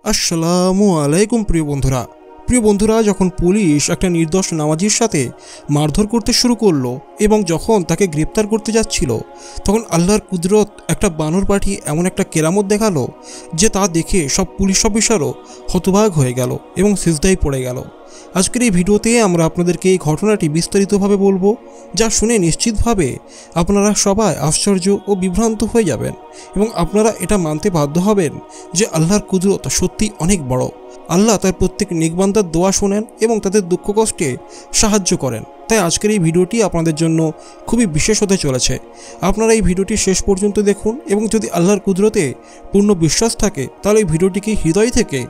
আসসালামু আলাইকুম প্রিয় বন্ধুরা যখন পুলিশ একটা নির্দোষ নামাজির সাথে মারধর করতে শুরু করলো এবং যখন তাকে গ্রেপ্তার করতে যাচ্ছিল তখন আল্লাহর কুদরত একটা বানর পাঠিয়ে এমন একটা কেরামত দেখালো যে তা দেখে সব পুলিশ অফিসারও হতবাক হয়ে গেল এবং সিজদায় পড়ে গেল। আজকের এই ভিডিওতে আমরা আপনাদেরকে এই ঘটনাটি বিস্তারিতভাবে বলবো, যা শুনে নিশ্চিতভাবে আপনারা সবাই আশ্চর্য ও বিভ্রান্ত হয়ে যাবেন এবং আপনারা এটা মানতে বাধ্য হবেন যে আল্লাহর কুদরত সত্যি অনেক বড়। আল্লাহ তার প্রত্যেক নেকবান্দার দোয়া শোনেন এবং তাদের দুঃখ কষ্টে সাহায্য করেন। তাই আজকের এই ভিডিওটি আপনাদের জন্য খুবই বিশেষ হতে চলেছে। আপনারা এই ভিডিওটি শেষ পর্যন্ত দেখুন এবং যদি আল্লাহর কুদরতে পূর্ণ বিশ্বাস থাকে তাহলে এই ভিডিওটিকে হৃদয় থেকে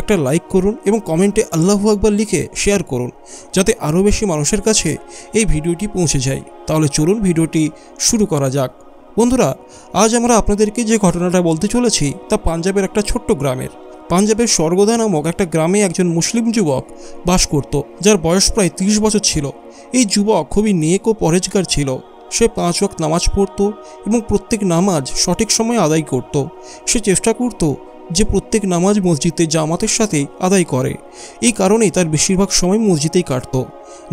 একটা লাইক করুন এবং কমেন্টে আল্লাহু আকবার লিখে শেয়ার করুন, যাতে আরও বেশি মানুষের কাছে এই ভিডিওটি পৌঁছে যায়। তাহলে চলুন ভিডিওটি শুরু করা যাক। বন্ধুরা, আজ আমরা আপনাদেরকে যে ঘটনাটা বলতে চলেছি তা পাঞ্জাবের একটা ছোট্ট গ্রামের। পাঞ্জাবের স্বর্গদা নামক একটা গ্রামে একজন মুসলিম যুবক বাস করত, যার বয়স প্রায় 30 বছর ছিল। এই যুবক খুবই নেক ও পরেজগার ছিল। সে 5 ওয়াক্ত নামাজ পড়ত এবং প্রত্যেক নামাজ সঠিক সময়ে আদায় করত। সে চেষ্টা করত যে প্রত্যেক নামাজ মসজিদে জামাতের সাথে আদায় করে। এই কারণেই তার বেশিরভাগ সময় মসজিদেই কাটত।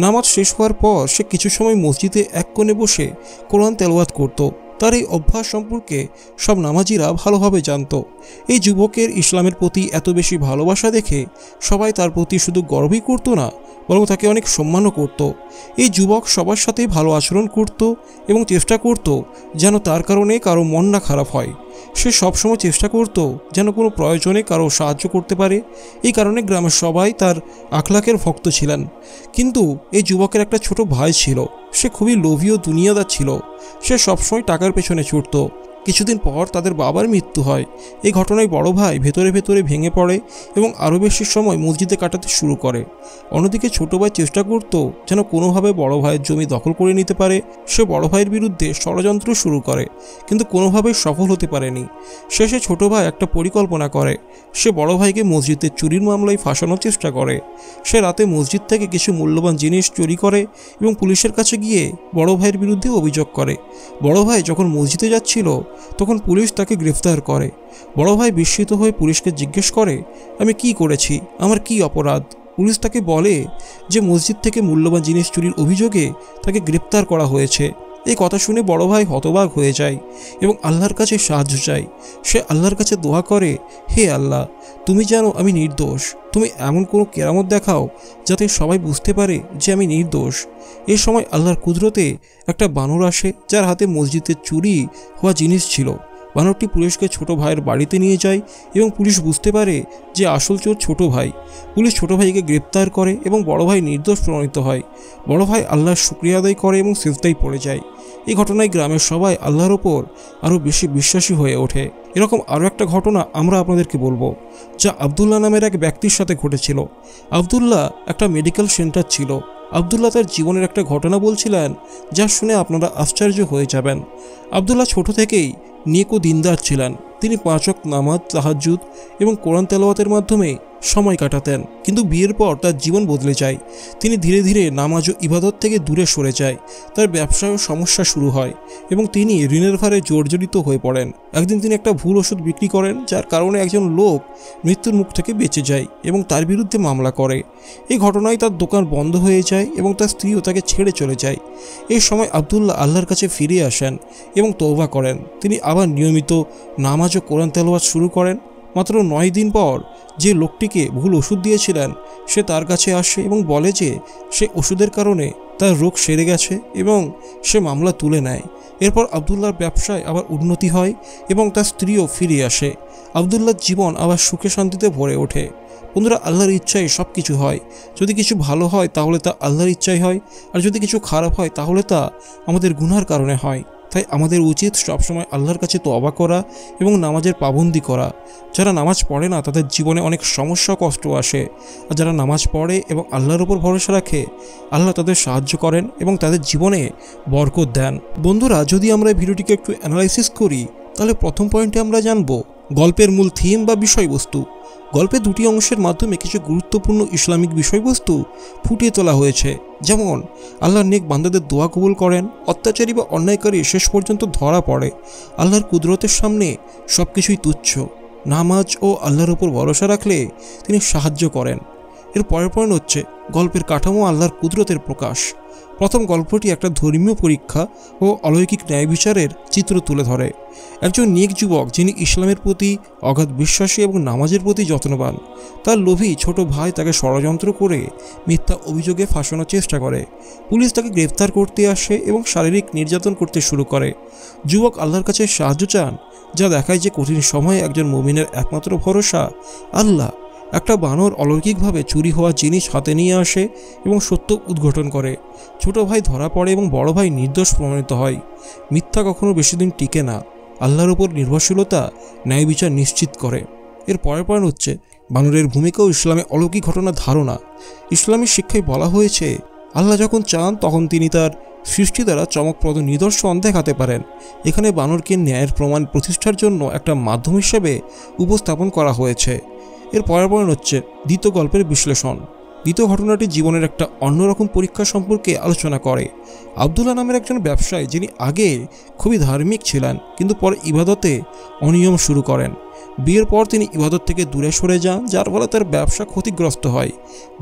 নামাজ শেষ হওয়ার পর সে কিছু সময় মসজিদে এক কোণে বসে কোরআন তেলাওয়াত করত। তার এই অভ্যাস সম্পর্কে সব নামাজিরা ভালোভাবে জানত। এই যুবকের ইসলামের প্রতি এত বেশি ভালোবাসা দেখে সবাই তার প্রতি শুধু গর্বই করতো না, বরং তাকে অনেক সম্মানও করত। এই যুবক সবার সাথেই ভালো আচরণ করত এবং চেষ্টা করত যেন তার কারণে কারো মন না খারাপ হয়। সে সবসময় চেষ্টা করত যেন কোনো প্রয়োজনে কারো সাহায্য করতে পারে। এই কারণে গ্রামের সবাই তার আখলাকের ভক্ত ছিলেন। কিন্তু এই যুবকের একটা ছোট ভাই ছিল। সে খুবই লোভী ও দুনিয়াদার ছিল। সে সবসময় টাকার পেছনে ছুটত। কিছুদিন পর তাদের বাবার মৃত্যু হয়। এই ঘটনায় বড় ভাই ভেতরে ভেতরে ভেঙে পড়ে এবং আরও বেশি সময় মসজিদে কাটাতে শুরু করে। অন্যদিকে ছোট ভাই চেষ্টা করত যেন কোনোভাবে বড় ভাইয়ের জমি দখল করে নিতে পারে। সে বড় ভাইয়ের বিরুদ্ধে ষড়যন্ত্র শুরু করে, কিন্তু কোনোভাবেই সফল হতে পারেনি। শেষে ছোট ভাই একটা পরিকল্পনা করে। সে বড় ভাইকে মসজিদে চুরির মামলায় ফাঁসানোর চেষ্টা করে। সে রাতে মসজিদ থেকে কিছু মূল্যবান জিনিস চুরি করে এবং পুলিশের কাছে গিয়ে বড় ভাইয়ের বিরুদ্ধে অভিযোগ করে। বড় ভাই যখন মসজিদে যাচ্ছিল তখন পুলিশ তাকে গ্রেফতার করে। বড় ভাই বিস্মিত হয়ে পুলিশকে জিজ্ঞেস করে, আমি কি করেছি, আমার কি অপরাধ? পুলিশ তাকে বলে যে মসজিদ থেকে মূল্যবান জিনিস চুরির অভিযোগে তাকে গ্রেপ্তার করা হয়েছে। এই কথা শুনে বড় ভাই হতবাক হয়ে যায় এবং আল্লাহর কাছে সাহায্য চায়। সে আল্লাহর কাছে দোয়া করে, হে আল্লাহ, তুমি জানো আমি নির্দোষ। তুমি এমন কোনো কেরামত দেখাও যাতে সবাই বুঝতে পারে যে আমি নির্দোষ। এই সময় আল্লাহর কুদরতে একটা বানর আসে, যার হাতে মসজিদের চুরি হওয়া জিনিস ছিল। বানরটি পুলিশকে ছোট ভাইয়ের বাড়িতে নিয়ে যায় এবং পুলিশ বুঝতে পারে যে আসল চোর ছোট ভাই। পুলিশ ছোট ভাইকে গ্রেপ্তার করে এবং বড় ভাই নির্দোষ প্রমাণিত হয়। বড় ভাই আল্লাহর শুকরিয়া আদায় করে এবং সিজদায় পড়ে যায়। এই ঘটনায় গ্রামের সবাই আল্লাহর ওপর আরও বেশি বিশ্বাসী হয়ে ওঠে। এরকম আরও একটা ঘটনা আমরা আপনাদেরকে বলবো, যা আবদুল্লাহ নামের এক ব্যক্তির সাথে ঘটেছিল। আবদুল্লাহ একটা মেডিকেল সেন্টার ছিল। আবদুল্লাহ তার জীবনের একটা ঘটনা বলছিলেন, যা শুনে আপনারা আশ্চর্য হয়ে যাবেন। আবদুল্লাহ ছোট থেকেই নেক ও দিনদার ছিলেন। তিনি 5 ওয়াক্ত নামাজ, তাহাজ্জুদ এবং কোরআন তেলাওয়াতের মাধ্যমে সময় কাটাতেন। কিন্তু বিয়ের পর তার জীবন বদলে যায়। তিনি ধীরে ধীরে নামাজ ও ইবাদত থেকে দূরে সরে যায়। তার ব্যবসায়ও সমস্যা শুরু হয় এবং তিনি ঋণের ভারে জর্জরিত হয়ে পড়েন। একদিন তিনি একটা ভুল ওষুধ বিক্রি করেন, যার কারণে একজন লোক মৃত্যুর মুখ থেকে বেঁচে যায় এবং তার বিরুদ্ধে মামলা করে। এই ঘটনায় তার দোকান বন্ধ হয়ে যায় এবং তার স্ত্রীও তাকে ছেড়ে চলে যায়। এই সময় আবদুল্লাহ আল্লাহর কাছে ফিরে আসেন এবং তওবা করেন। তিনি আবার নিয়মিত নামাজ ও কোরআন তেলাওয়াত শুরু করেন। মাত্র 9 দিন পর যে লোকটিকে ভুল ওষুধ দিয়েছিলেন সে তার কাছে আসে এবং বলে যে সে ওষুধের কারণে তার রোগ সেরে গেছে এবং সে মামলা তুলে নেয়। এরপর আবদুল্লাহর ব্যবসায় আবার উন্নতি হয় এবং তার স্ত্রীও ফিরে আসে। আবদুল্লাহর জীবন আবার সুখে শান্তিতে ভরে ওঠে। বন্ধুরা, আল্লাহর ইচ্ছায় সব কিছু হয়। যদি কিছু ভালো হয় তাহলে তা আল্লাহর ইচ্ছায় হয়, আর যদি কিছু খারাপ হয় তাহলে তা আমাদের গুনার কারণে হয়। তাই আমাদের উচিত সবসময় আল্লাহর কাছে তওবা করা এবং নামাজের পাবন্দি করা। যারা নামাজ পড়ে না তাদের জীবনে অনেক সমস্যা কষ্ট আসে, আর যারা নামাজ পড়ে এবং আল্লাহর উপর ভরসা রাখে আল্লাহ তাদের সাহায্য করেন এবং তাদের জীবনে বরকত দেন। বন্ধুরা, যদি আমরা এই ভিডিওটিকে একটু অ্যানালাইসিস করি তাহলে প্রথম পয়েন্টে আমরা জানব গল্পের মূল থিম বা বিষয়বস্তু। গল্পে 2টি অংশের মাধ্যমে কিছু গুরুত্বপূর্ণ ইসলামিক বিষয়বস্তু ফুটিয়ে তোলা হয়েছে, যেমন আল্লাহর নেক বান্দাদের দোয়া কবুল করেন, অত্যাচারী বা অন্যায়কারী শেষ পর্যন্ত ধরা পড়ে, আল্লাহর কুদরতের সামনে সব কিছুই তুচ্ছ, নামাজ ও আল্লাহর উপর ভরসা রাখলে তিনি সাহায্য করেন। এর পরের পয়েন্ট হচ্ছে গল্পের কাঠামো আল্লাহর কুদরতের প্রকাশ। প্রথম গল্পটি একটা ধর্মীয় পরীক্ষা ও অলৌকিক ন্যায় বিচারের চিত্র তুলে ধরে। একজন নেক যুবক যিনি ইসলামের প্রতি অগাধ বিশ্বাসী এবং নামাজের প্রতি যত্নবান, তার লোভী ছোট ভাই তাকে ষড়যন্ত্র করে মিথ্যা অভিযোগে ফাঁসানোর চেষ্টা করে। পুলিশ তাকে গ্রেফতার করতে আসে এবং শারীরিক নির্যাতন করতে শুরু করে। যুবক আল্লাহর কাছে সাহায্য চান, যা দেখায় যে কঠিন সময়ে একজন মুমিনের একমাত্র ভরসা আল্লাহ। একটা বানর অলৌকিকভাবে চুরি হওয়া জিনিস হাতে নিয়ে আসে এবং সত্য উদ্ঘাটন করে। ছোট ভাই ধরা পড়ে এবং বড় ভাই নির্দোষ প্রমাণিত হয়। মিথ্যা কখনো বেশি দিন টিকে না। আল্লাহর উপর নির্ভরশীলতা ন্যায় বিচার নিশ্চিত করে। এর পরের পয়েন্ট হচ্ছে বানরের ভূমিকাও ইসলামে অলৌকিক ঘটনার ধারণা। ইসলামী শিক্ষায় বলা হয়েছে আল্লাহ যখন চান তখন তিনি তার সৃষ্টি দ্বারা চমকপ্রদ নিদর্শন দেখাতে পারেন। এখানে বানরকে ন্যায়ের প্রমাণ প্রতিষ্ঠার জন্য একটা মাধ্যম হিসেবে উপস্থাপন করা হয়েছে। এর পরের পয়েন্ট হচ্ছে দ্বিতীয় গল্পের বিশ্লেষণ। দ্বিতীয় ঘটনাটি জীবনের একটা অন্যরকম পরীক্ষা সম্পর্কে আলোচনা করে। আবদুল্লাহ নামের একজন ব্যবসায়ী, যিনি আগে খুবই ধার্মিক ছিলেন কিন্তু পরে ইবাদতে অনিয়ম শুরু করেন। বিয়ের পর তিনি ইবাদত থেকে দূরে সরে যান, যার ফলে তার ব্যবসা ক্ষতিগ্রস্ত হয়।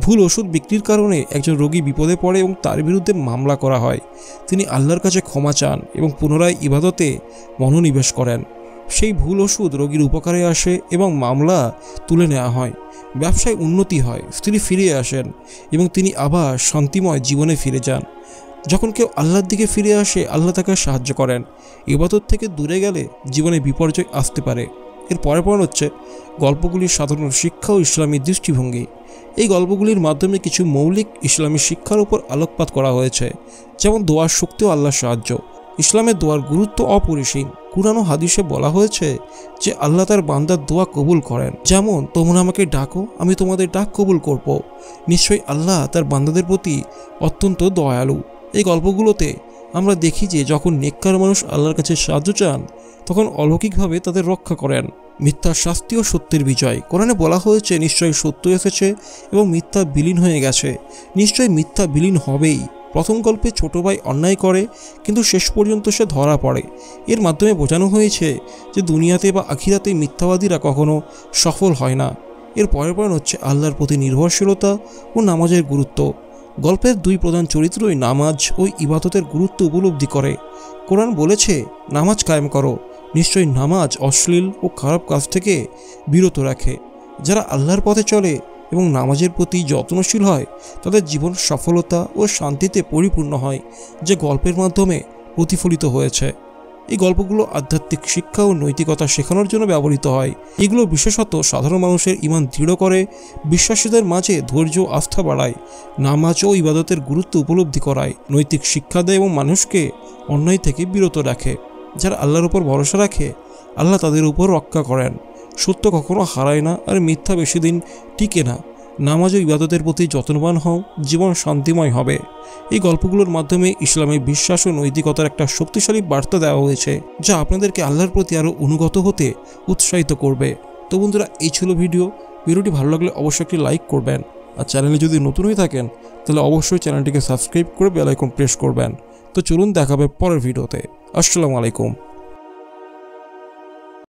ভুল ওষুধ বিক্রির কারণে একজন রোগী বিপদে পড়ে এবং তার বিরুদ্ধে মামলা করা হয়। তিনি আল্লাহর কাছে ক্ষমা চান এবং পুনরায় ইবাদতে মনোনিবেশ করেন। সেই ভুল ওষুধ রোগীর উপকারে আসে এবং মামলা তুলে নেওয়া হয়। ব্যবসায় উন্নতি হয়, স্ত্রী ফিরে আসেন এবং তিনি আবার শান্তিময় জীবনে ফিরে যান। যখন কেউ আল্লাহর দিকে ফিরে আসে, আল্লাহ তাকে সাহায্য করেন। ইবাদত থেকে দূরে গেলে জীবনে বিপর্যয় আসতে পারে। এর পরের পয়েন্ট হচ্ছে গল্পগুলির সাধারণ শিক্ষা ও ইসলামী দৃষ্টিভঙ্গি। এই গল্পগুলির মাধ্যমে কিছু মৌলিক ইসলামী শিক্ষার উপর আলোকপাত করা হয়েছে, যেমন দোয়ার শক্তি ও আল্লাহর সাহায্য। ইসলামের দোয়ার গুরুত্ব অপরিসীম। কুরআন ও হাদিসে বলা হয়েছে যে আল্লাহ তার বান্দার দোয়া কবুল করেন। যেমন তোমরা আমাকে ডাকো, আমি তোমাদের ডাক কবুল করব। নিশ্চয়ই আল্লাহ তার বান্দাদের প্রতি অত্যন্ত দয়ালু। এই গল্পগুলোতে আমরা দেখি যে যখন নেককার মানুষ আল্লাহর কাছে সাহায্য চান, তখন অলৌকিকভাবে তাদের রক্ষা করেন। মিথ্যার শাস্তি ও সত্যের বিজয়। কোরআনে বলা হয়েছে নিশ্চয়ই সত্য এসেছে এবং মিথ্যা বিলীন হয়ে গেছে। নিশ্চয়ই মিথ্যা বিলীন হবেই। প্রথম গল্পে ছোট ভাই অন্যায় করে কিন্তু শেষ পর্যন্ত সে ধরা পড়ে। এর মাধ্যমে বোঝানো হয়েছে যে দুনিয়াতে বা আখিরাতে মিথ্যাবাদীরা কখনো সফল হয় না। এর পরের পয়েন্ট হচ্ছে আল্লাহর প্রতি নির্ভরশীলতা ও নামাজের গুরুত্ব। গল্পের দুই প্রধান চরিত্রই নামাজ ও ইবাদতের গুরুত্ব উপলব্ধি করে। কোরআন বলেছে নামাজ কায়েম করো। নিশ্চয়ই নামাজ অশ্লীল ও খারাপ কাজ থেকে বিরত রাখে। যারা আল্লাহর পথে চলে এবং নামাজের প্রতি যত্নশীল হয়, তাদের জীবন সফলতা ও শান্তিতে পরিপূর্ণ হয়, যে গল্পের মাধ্যমে প্রতিফলিত হয়েছে। এই গল্পগুলো আধ্যাত্মিক শিক্ষা ও নৈতিকতা শেখানোর জন্য ব্যবহৃত হয়। এগুলো বিশেষত সাধারণ মানুষের ঈমান দৃঢ় করে, বিশ্বাসীদের মাঝে ধৈর্য আস্থা বাড়ায়, নামাজ ও ইবাদতের গুরুত্ব উপলব্ধি করায়, নৈতিক শিক্ষা দেয় এবং মানুষকে অন্যায় থেকে বিরত রাখে। যারা আল্লাহর উপর ভরসা রাখে, আল্লাহ তাদের উপর রক্ষা করেন। সত্য কখনো হারায় না আর মিথ্যা বেশি দিন টিকে না। নামাজ ও ইবাদতের প্রতি যত্নবান হও, জীবন শান্তিময় হবে। এই গল্পগুলোর মাধ্যমে ইসলামের বিশ্বাস ও নৈতিকতার একটা শক্তিশালী বার্তা দেওয়া হয়েছে, যা আপনাদেরকে আল্লাহর প্রতি আরও অনুগত হতে উৎসাহিত করবে। তো বন্ধুরা, এই ছিল ভিডিওটি ভালো লাগলে অবশ্যই একটি লাইক করবেন, আর চ্যানেলে যদি নতুন হয়ে থাকেন তাহলে অবশ্যই চ্যানেলটিকে সাবস্ক্রাইব করে বেল আইকন প্রেস করবেন। তো চলুন, দেখা হবে পরের ভিডিওতে। আসসালামু আলাইকুম।